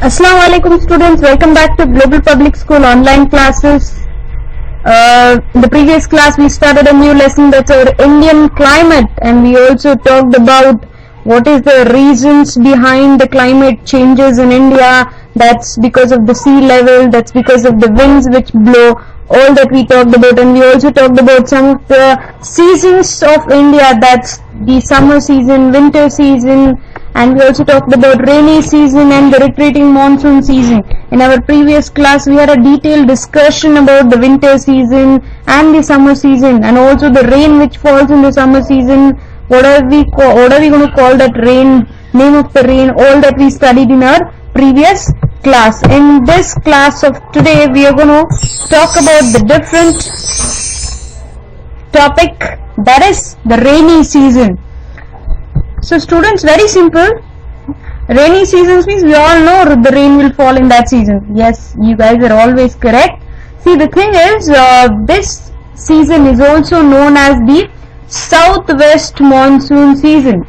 Assalamu alaikum students, welcome back to Global Public School online classes. In the previous class we started a new lesson, that's our Indian climate, and we also talked about what is the reasons behind the climate changes in India. That's because of the sea level, that's because of the winds which blow, all that we talked about. And we also talked about some of the seasons of India, that's the summer season, winter season, and we also talked about rainy season and the retreating monsoon season. In our previous class we had a detailed discussion about the winter season and the summer season, and also the rain which falls in the summer season. What are we going to call that rain, name of the rain, all that we studied in our previous class. In this class of today we are going to talk about the different topic, that is the rainy season. So students, very simple. Rainy seasons means we all know the rain will fall in that season. Yes, you guys are always correct. See, the thing is, this season is also known as the southwest monsoon season.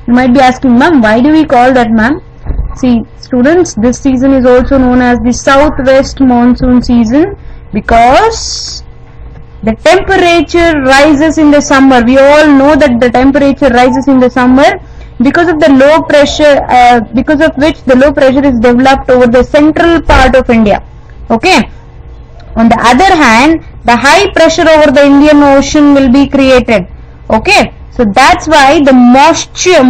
You might be asking, ma'am, why do we call that, ma'am? See, students, this season is also known as the southwest monsoon season because the temperature rises in the summer. We all know that the temperature rises in the summer because of the low pressure, because of which the low pressure is developed over the central part of India. Okay. On the other hand, the high pressure over the Indian Ocean will be created. Okay. So that's why the moisture,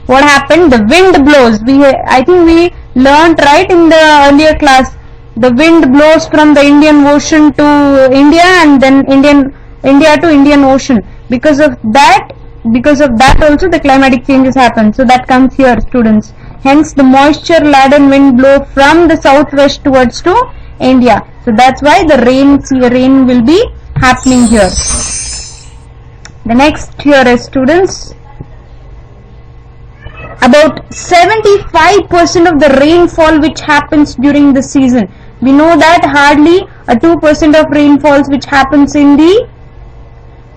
what happened? The wind blows. I think we learnt right in the earlier class. The wind blows from the Indian Ocean to India, and then India to Indian Ocean. Because of that also the climatic changes happen. So that comes here, students. Hence the moisture laden wind blow from the southwest towards to India. So that's why the rain will be happening here. The next here is, students, about 75% of the rainfall which happens during the season. We know that hardly a 2% of rainfalls which happens in the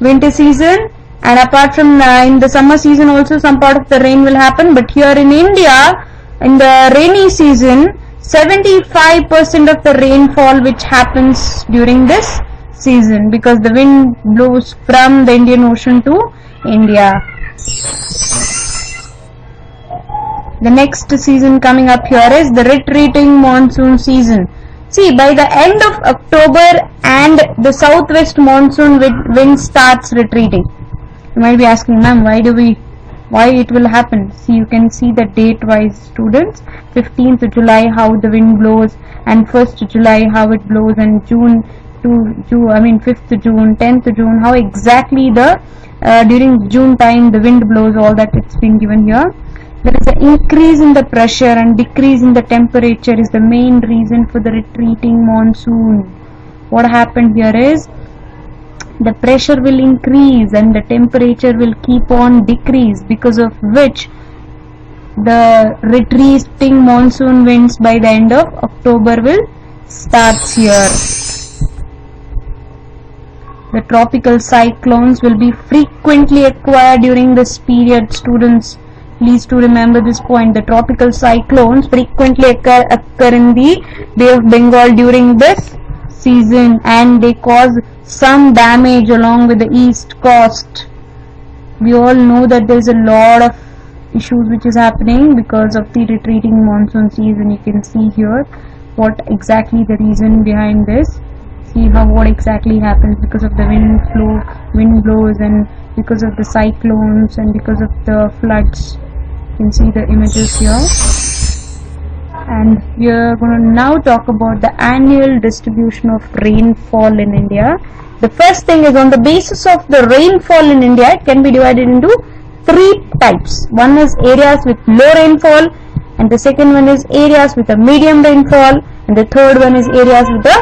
winter season, and apart from in the summer season also some part of the rain will happen. But here in India, in the rainy season, 75% of the rainfall which happens during this season because the wind blows from the Indian Ocean to India. The next season coming up here is the retreating monsoon season. See, by the end of October and the southwest monsoon wind starts retreating. You might be asking, ma'am, why it will happen? See, you can see the date wise, students. 15th July how the wind blows, and 1st July how it blows, and 5th June, 10th June, how exactly during June time the wind blows, all that it's been given here. There is an increase in the pressure and decrease in the temperature is the main reason for the retreating monsoon. What happened here is the pressure will increase and the temperature will keep on decrease, because of which the retreating monsoon winds by the end of October will start here. The tropical cyclones will be frequently occur during this period, students. Please to remember this point. The tropical cyclones frequently occur in the Bay of Bengal during this season, and they cause some damage along with the east coast. We all know that there is a lot of issues which is happening because of the retreating monsoon season. You can see here what exactly the reason behind this. See what exactly happens because of the wind blows, and because of the cyclones, and because of the floods. You can see the images here. And we are going to now talk about the annual distribution of rainfall in India. The first thing is, on the basis of the rainfall in India, it can be divided into 3 types. One is areas with low rainfall, and the second one is areas with a medium rainfall, and the third one is areas with a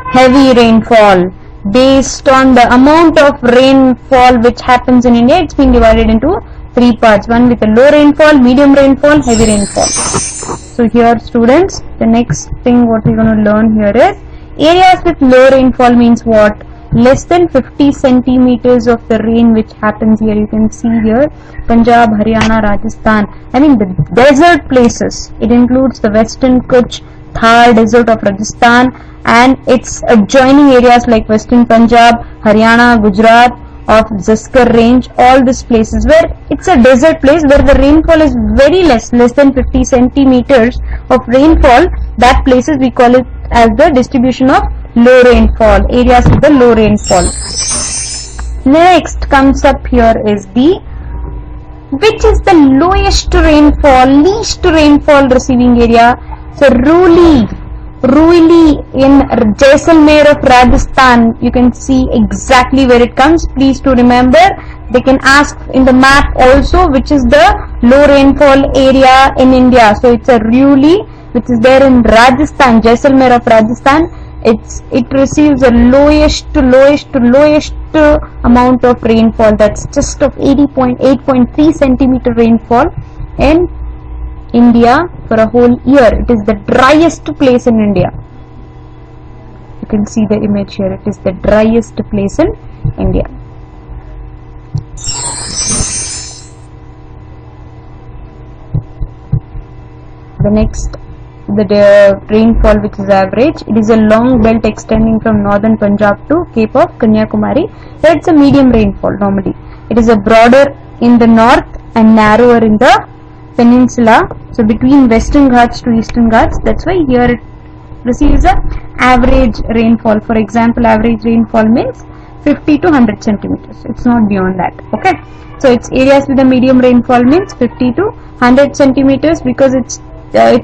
heavy rainfall. Based on the amount of rainfall which happens in India, it's been divided into 3 parts. One with a low rainfall, medium rainfall, heavy rainfall. So here, students, the next thing what we're going to learn here is areas with low rainfall means what? less than 50 centimeters of the rain which happens here. You can see here Punjab, Haryana, Rajasthan, I mean the desert places. It includes the western Kutch, Thar desert of Rajasthan and its adjoining areas like western Punjab, Haryana, Gujarat of Zaskar range, all these places where it's a desert place where the rainfall is very less than 50 centimeters of rainfall. That places we call it as the distribution of low rainfall, areas with the low rainfall. Next comes up here is which is the lowest rainfall, least rainfall receiving area. So Ruili in Jaisalmer of Rajasthan, you can see exactly where it comes. Please to remember, they can ask in the map also which is the low rainfall area in India. So it's a Ruili which is there in Rajasthan, Jaisalmer of Rajasthan. It receives the lowest amount of rainfall. That's just of 8.3 centimeter rainfall in India for a whole year. It is the driest place in India. You can see the image here. It is the driest place in India. The next, the rainfall which is average. It is a long belt extending from northern Punjab to Cape of Kanyakumari. So it's a medium rainfall normally. It is a broader in the north and narrower in the peninsula. So between western Ghats to eastern Ghats, that's why here it receives a average rainfall. For example, average rainfall means 50 to 100 centimeters. It's not beyond that. Okay. So its areas with a medium rainfall means 50 to 100 centimeters because it's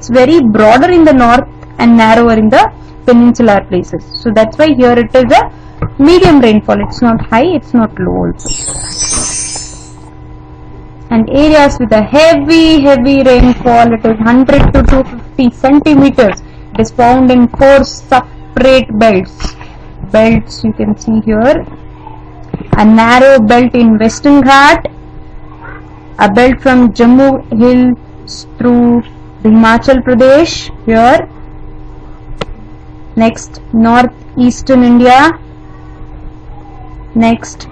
very broader in the north and narrower in the peninsular places. So that's why here it is a medium rainfall. It's not high, it's not low also. And areas with a heavy rainfall, it is 100 to 250 centimeters. It is found in 4 separate belts. You can see here. A narrow belt in Western Ghat, a belt from Jammu Hills through the Himachal Pradesh here. Next, northeastern India. Next,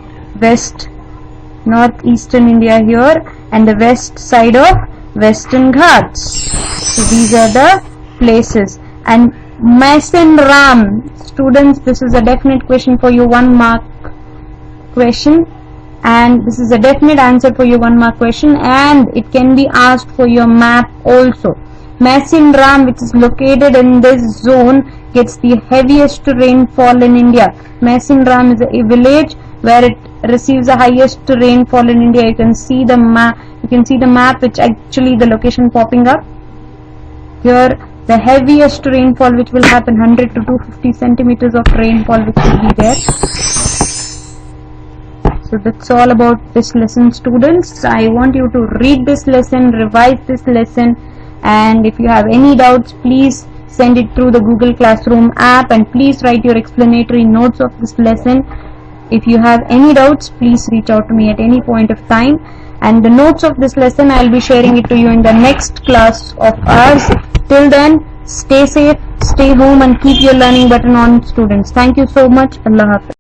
northeastern India here, and the west side of Western Ghats. So these are the places. And Mason Ram, students, this is a definite question for you, 1 mark question, and this is a definite answer for your 1 mark question, and it can be asked for your map also. Mason Ram, which is located in this zone, gets the heaviest rainfall in India. Mason Ram is a village where it receives the highest rainfall in India. You can see the map. Which actually the location popping up here. The heaviest rainfall which will happen, 100 to 250 centimeters of rainfall which will be there. So that's all about this lesson, students. I want you to read this lesson, revise this lesson, and if you have any doubts, please send it through the Google Classroom app, and please write your explanatory notes of this lesson. If you have any doubts, please reach out to me at any point of time, and the notes of this lesson I will be sharing it to you in the next class of ours. Till then, stay safe, stay home, and keep your learning button on, students. Thank you so much. Allah Hafiz.